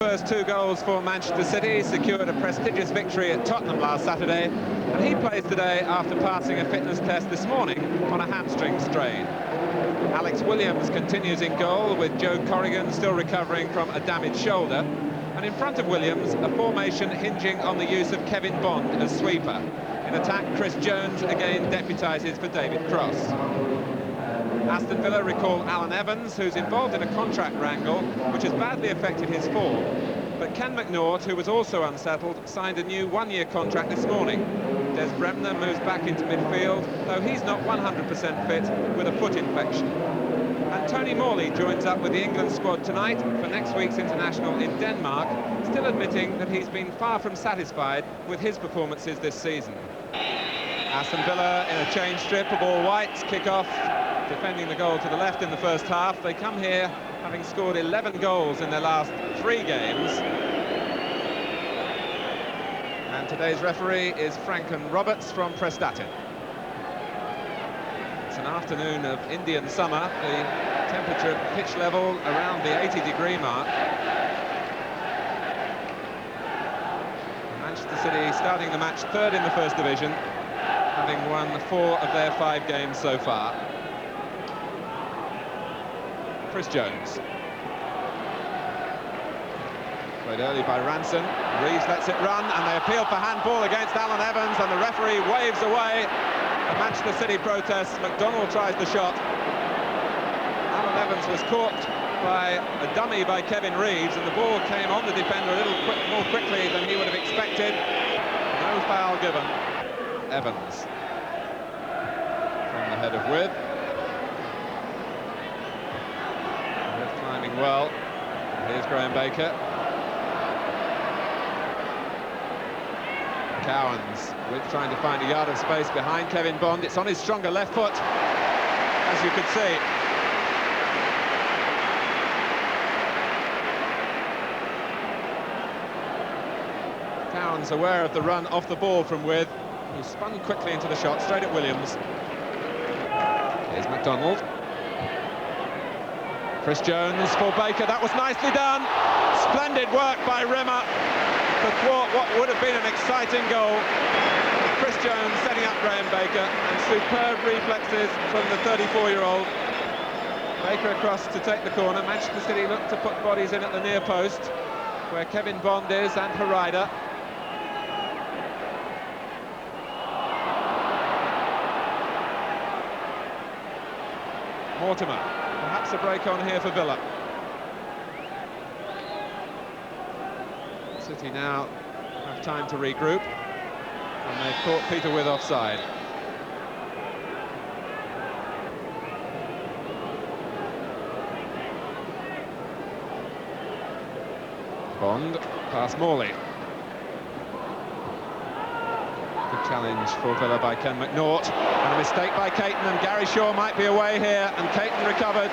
first 2 goals for Manchester City, secured a prestigious victory at Tottenham last Saturday, and he plays today after passing a fitness test this morning on a hamstring strain. Alex Williams continues in goal, with Joe Corrigan still recovering from a damaged shoulder. And in front of Williams, a formation hinging on the use of Kevin Bond as sweeper. In attack, Chris Jones again deputises for David Cross. Aston Villa recall Alan Evans, who's involved in a contract wrangle which has badly affected his form. But Ken McNaught, who was also unsettled, signed a new 1-year contract this morning. Des Bremner moves back into midfield, though he's not 100% fit with a foot infection. And Tony Morley joins up with the England squad tonight for next week's international in Denmark, still admitting that he's been far from satisfied with his performances this season. Aston Villa in a change strip of all whites, kick-off, defending the goal to the left in the first half. They come here having scored 11 goals in their last 3 games. And today's referee is Franken Roberts from Prestatyn. It's an afternoon of Indian summer, the temperature at pitch level around the 80-degree mark. Manchester City starting the match 3rd in the First Division, having won 4 of their 5 games so far. Chris Jones. Played early by Ranson. Reeves lets it run, and they appeal for handball against Alan Evans, and the referee waves away the Manchester City protests. McDonald tries the shot. Alan Evans was caught by a dummy by Kevin Reeves, and the ball came on the defender a little more quickly than he would have expected. No foul given. Evans from the head of With. With climbing well. Here's Graham Baker. Cowans with trying to find a yard of space behind Kevin Bond. It's on his stronger left foot, as you could see. Cowans aware of the run off the ball from With, who spun quickly into the shot, straight at Williams. Here's McDonald. Chris Jones for Baker. That was nicely done. Splendid work by Rimmer to thwart what would have been an exciting goal. Chris Jones setting up Graham Baker, and superb reflexes from the 34-year-old. Baker across to take the corner. Manchester City look to put bodies in at the near post, where Kevin Bond is and Harida. Mortimer, perhaps a break on here for Villa. City now have time to regroup, and they've caught Peter With offside. Bond, past Morley. Good challenge for Villa by Ken McNaught, and a mistake by Caton, and Gary Shaw might be away here, and Caton recovered.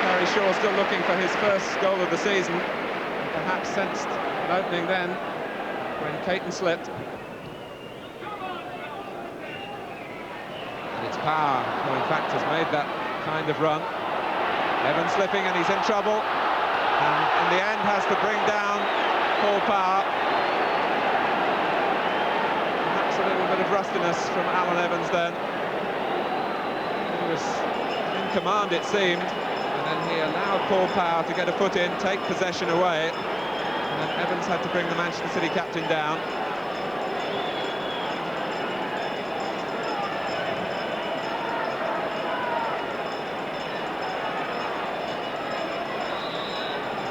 Gary Shaw still looking for his first goal of the season, and perhaps sensed an opening then when Caton slipped. And it's Power who in fact has made that kind of run. Evans slipping, and he's in trouble, and in the end has to bring down Paul Power. Perhaps a little bit of rustiness from Alan Evans then. He was in command, it seemed. And then he allowed Paul Power to get a foot in, take possession away, and then Evans had to bring the Manchester City captain down.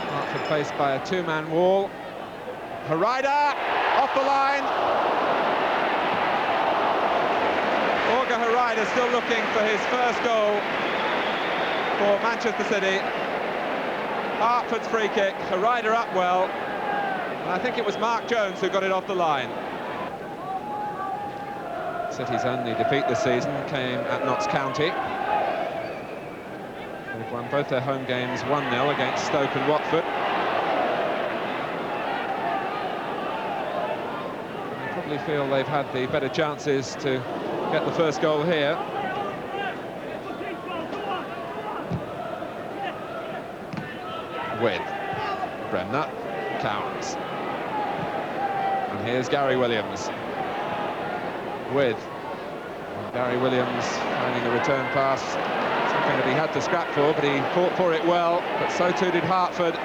Hartford faced by a 2-man wall. Harida off the line. Orga Harida still looking for his first goal for Manchester City. Hartford's free kick. Harida up well, and I think it was Mark Jones who got it off the line. City's only defeat this season came at Notts County. They've won both their home games 1-0 against Stoke and Watford. They probably feel they've had the better chances to get the first goal here. with Bremner, Cowans. And here's Gary Williams. With Gary Williams finding the return pass, something that he had to scrap for, but he fought for it well, but so too did Hartford.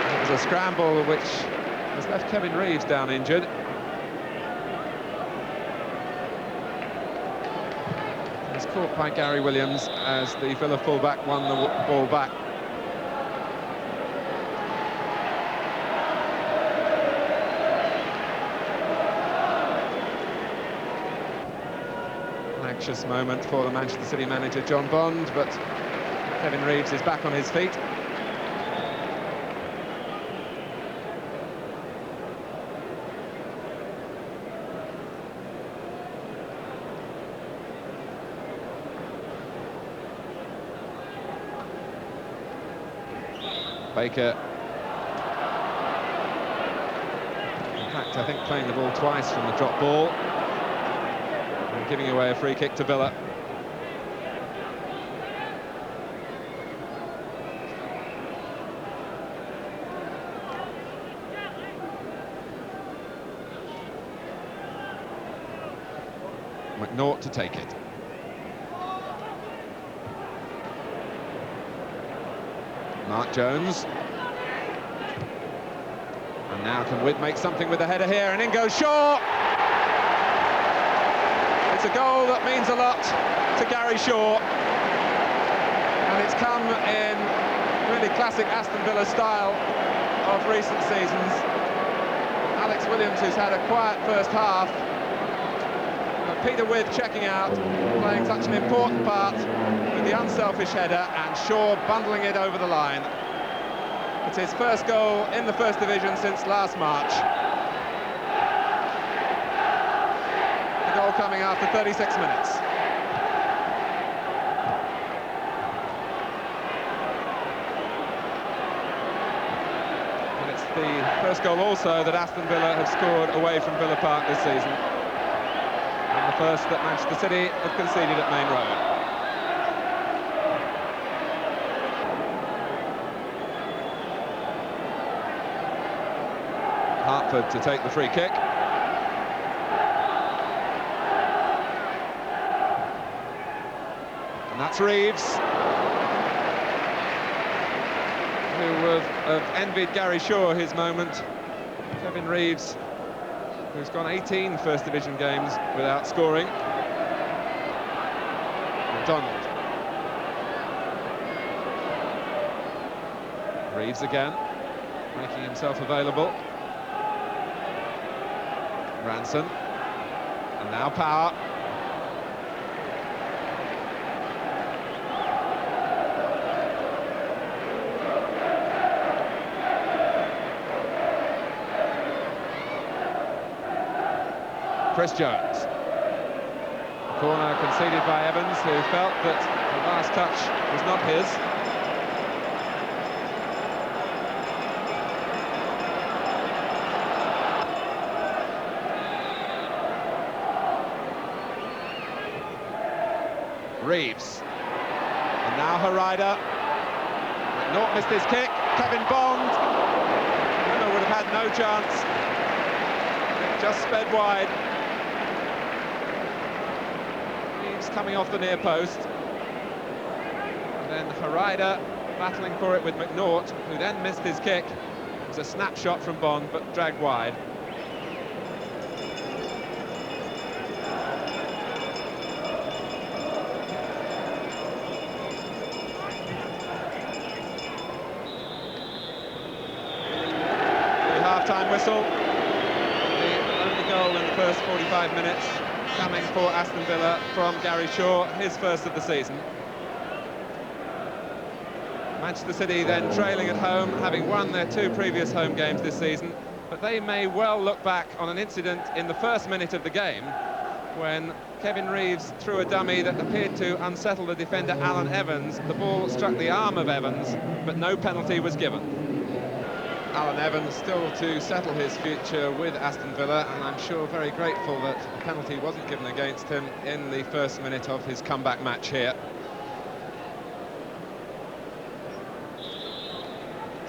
It was a scramble which has left Kevin Reeves down injured. He's caught by Gary Williams as the Villa fullback won the ball back. Anxious moment for the Manchester City manager John Bond, but Kevin Reeves is back on his feet. Baker, in fact, I think playing the ball twice from the drop ball, giving away a free kick to Villa. McNaught to take it. Mark Jones. And now can Witt make something with the header here, and in goes Shaw! It's a goal that means a lot to Gary Shaw, and it's come in really classic Aston Villa style of recent seasons. Alex Williams, who's had a quiet first half, but Peter Witt checking out, playing such an important part with the unselfish header, and Shaw bundling it over the line. It's his first goal in the First Division since last March. Goal coming after 36 minutes. And it's the first goal also that Aston Villa have scored away from Villa Park this season, and the first that Manchester City have conceded at Main Road. Hartford to take the free kick. And that's Reeves, who would have envied Gary Shaw his moment. Kevin Reeves, who's gone 18 First Division games without scoring. McDonald. Reeves again, making himself available. Ranson. And now Power. Chris Jones. Corner conceded by Evans, who felt that the last touch was not his. Reeves. And now Harida. McNaught missed his kick. Kevin Bond. Villa would have had no chance. It just sped wide. Coming off the near post, and then Harida battling for it with McNaught, who then missed his kick. It was a snapshot from Bond, but dragged wide. The half-time whistle, the only goal in the first 45 minutes. Coming for Aston Villa from Gary Shaw, his first of the season. Manchester City then trailing at home, having won their 2 previous home games this season, but they may well look back on an incident in the first minute of the game when Kevin Reeves threw a dummy that appeared to unsettle the defender Alan Evans. The ball struck the arm of Evans, but no penalty was given. Alan Evans still to settle his future with Aston Villa, and I'm sure very grateful that a penalty wasn't given against him in the first minute of his comeback match here.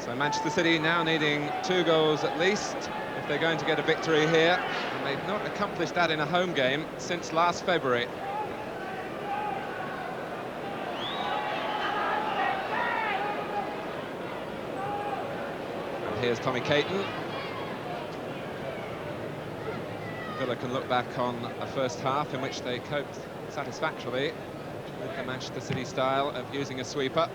So Manchester City now needing 2 goals at least if they're going to get a victory here, and they've not accomplished that in a home game since last February. And here's Tommy Caton. Villa can look back on a first half in which they coped satisfactorily with the Manchester City style of using a sweeper.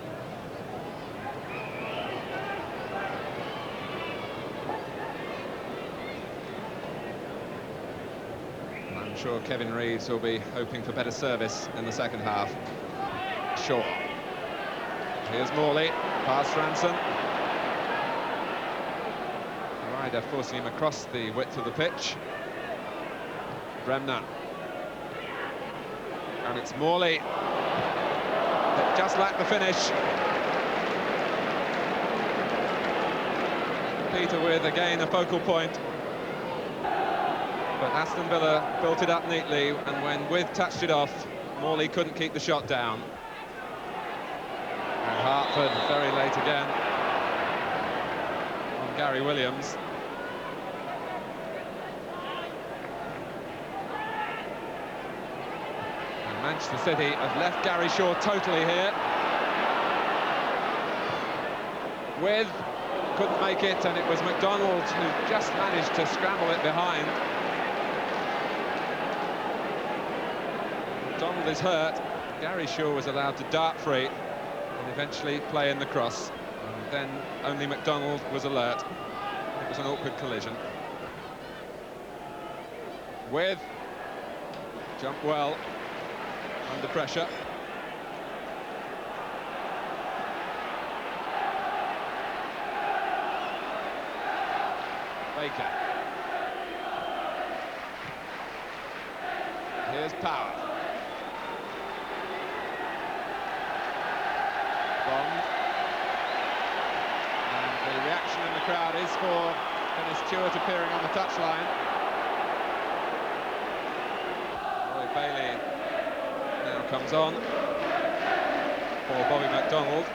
I'm sure Kevin Reeves will be hoping for better service in the second half. Sure. Here's Morley, past Ranson. Ryder forcing him across the width of the pitch. Bremner. And it's Morley. That just lacked the finish. Peter with, again, a focal point. But Aston Villa built it up neatly, and when With touched it off, Morley couldn't keep the shot down. And Hartford very late again on Gary Williams. And Manchester City have left Gary Shaw totally here. With couldn't make it, and it was McDonald who just managed to scramble it behind. McDonald is hurt. Gary Shaw was allowed to dart free and eventually play in the cross. And then only McDonald was alert. It was an awkward collision. With jumped well under pressure. Baker. Here's Power. Bond. And the reaction in the crowd is for Dennis Stewart appearing on the touchline. Roy Bailey now comes on for Bobby McDonald.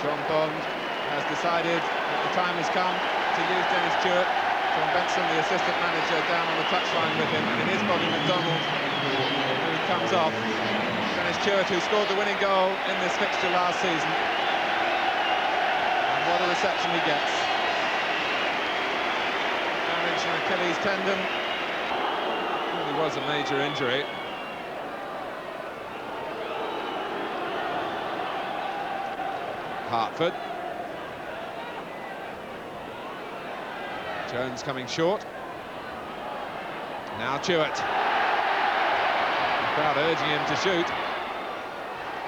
John Bond has decided that the time has come to use Dennis Stewart. John Benson, the assistant manager, down on the touchline with him, and it is Bobby McDonald who comes off. Dennis Stewart, who scored the winning goal in this fixture last season. And what a reception he gets. Damage an Achilles tendon. Really was a major injury. Hartford. Jones coming short. Now Stewart. The crowd urging him to shoot.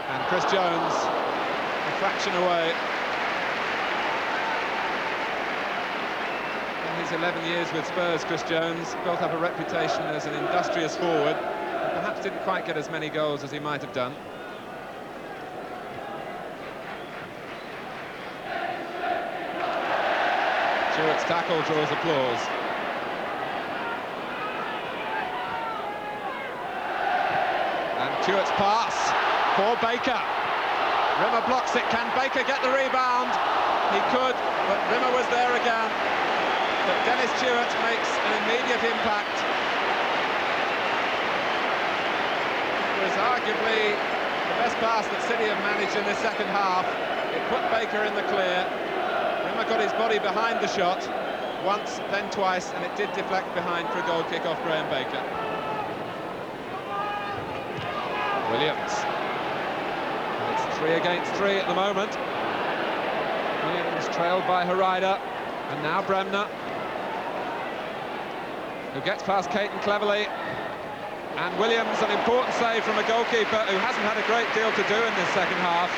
And Chris Jones a fraction away. In his 11 years with Spurs, Chris Jones built up a reputation as an industrious forward, but perhaps didn't quite get as many goals as he might have done. Stewart's tackle draws applause. And Stewart's pass for Baker. Rimmer blocks it. Can Baker get the rebound? He could, but Rimmer was there again. But Dennis Stewart makes an immediate impact. It was arguably the best pass that City have managed in this second half. It put Baker in the clear. Rimmer got his body behind the shot once, then twice, and it did deflect behind for a goal kick off Graham Baker. Williams. It's 3 against 3 at the moment. Williams trailed by Harida, and now Bremner, who gets past Caton cleverly. And Williams, an important save from a goalkeeper who hasn't had a great deal to do in this second half.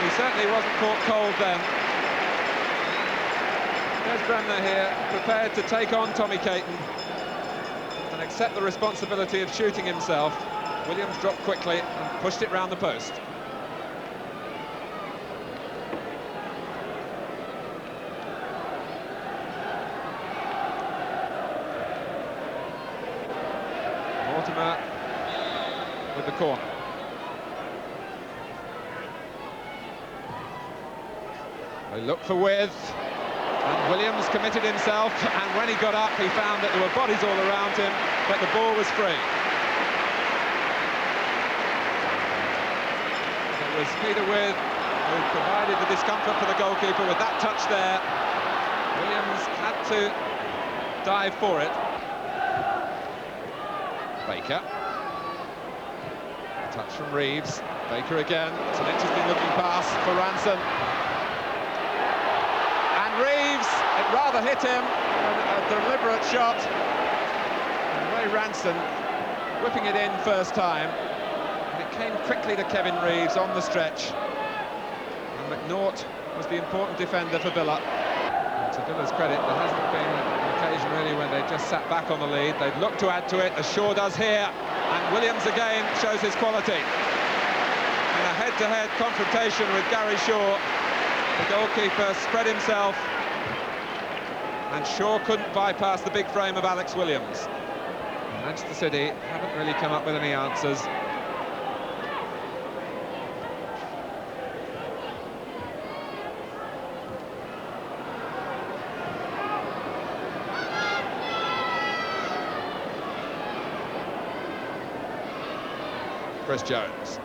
He certainly wasn't caught cold then. There's Bremner here, prepared to take on Tommy Caton and accept the responsibility of shooting himself. Williams dropped quickly and pushed it round the post. Mortimer with the corner. They look for width, and Williams committed himself, and when he got up he found that there were bodies all around him, but the ball was free. It was Peter With who provided the discomfort for the goalkeeper with that touch there. Williams had to dive for it. Baker. A touch from Reeves. Baker again. It's an interesting looking pass for Ranson. And Reeves, it rather hit him. A deliberate shot. And Ray Ranson whipping it in first time. And it came quickly to Kevin Reeves on the stretch. And McNaught was the important defender for Villa. And to Villa's credit, there hasn't been an occasion really when they've just sat back on the lead. They'd look to add to it, as Shaw does here. And Williams again shows his quality. In a head-to-head confrontation with Gary Shaw, the goalkeeper spread himself, and Shaw couldn't bypass the big frame of Alex Williams. Manchester City haven't really come up with any answers. Chris Jones.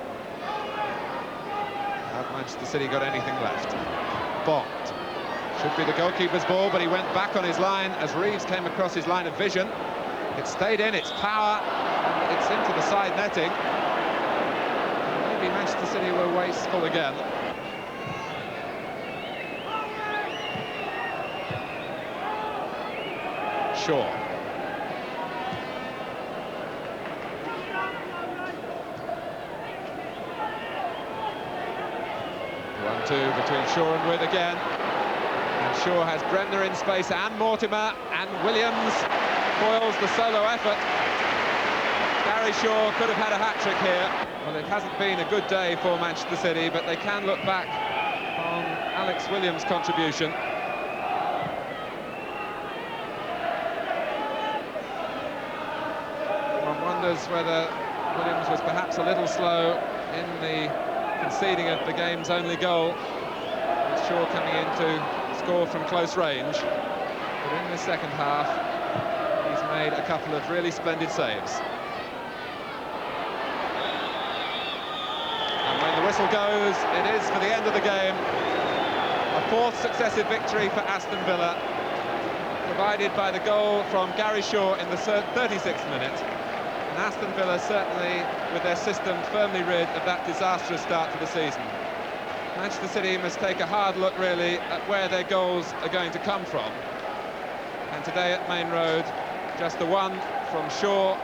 Have Manchester City got anything left? Bond. Should be the goalkeeper's ball, but he went back on his line as Reeves came across his line of vision. It stayed in, its power, and it's into the side netting. Maybe Manchester City were wasteful again. Shaw. 1-2 between Shaw and With again. And Shaw has Bremner in space and Mortimer, and Williams foils the solo effort. Gary Shaw could have had a hat-trick here. Well, it hasn't been a good day for Manchester City, but they can look back on Alex Williams' contribution. One wonders whether Williams was perhaps a little slow in the conceding of the game's only goal, with Shaw coming in to score from close range. But in the second half, he's made a couple of really splendid saves. And when the whistle goes, it is for the end of the game. A fourth successive victory for Aston Villa, provided by the goal from Gary Shaw in the 36th minute. And Aston Villa certainly, with their system firmly rid of that disastrous start to the season. Manchester City must take a hard look, really, at where their goals are going to come from. And today at Main Road, just the one from Shaw